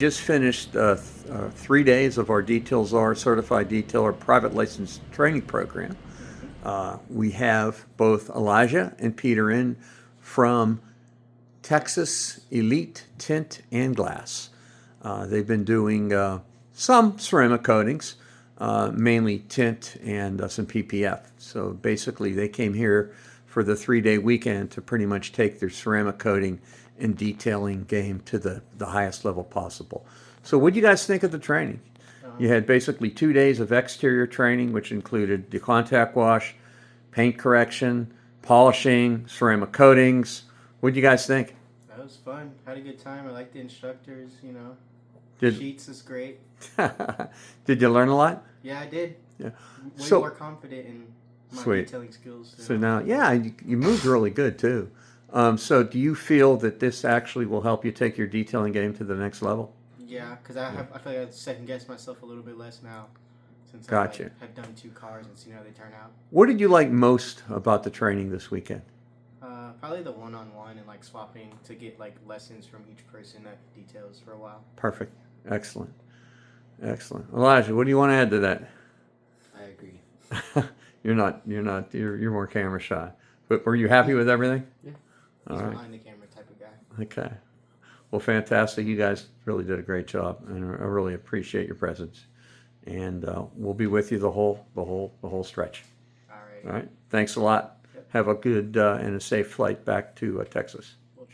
Just finished 3 days of our Details R Certified Detailer Private License Training Program. We have both Elijah and Peter in from Texas Elite Tint and Glass. They've been doing some ceramic coatings, mainly tint and some PPF. So basically, they came here for the 3-day weekend to pretty much take their ceramic coating and detailing game to the highest level possible. So what do you guys think of the training? You had basically 2 days of exterior training, which included the contact wash, paint correction, polishing, ceramic coatings. What do you guys think? That was fun. Had a good time. I like the instructors, Did, Sheets is great. did you learn a lot? Yeah, I did. Yeah. Way more confident in my Sweet. detailing skills. So now, yeah, you moved really good too. So do you feel that this actually will help you take your detailing game to the next level? Yeah, because I feel like I second guess myself a little bit less now since Gotcha. I have done 2 cars and seen how they turn out. What did you like most about the training this weekend? Probably the one-on-one and swapping to get lessons from each person that details for a while. Perfect. Excellent. Excellent. Elijah, what do you want to add to that? I agree. You're more camera shy. But were you happy with everything? Yeah. He's All right. behind the camera type of guy. Okay. Well, fantastic. You guys really did a great job, and I really appreciate your presence. And we'll be with you the whole stretch. All right. All right. Thanks a lot. Yep. Have a good and a safe flight back to Texas.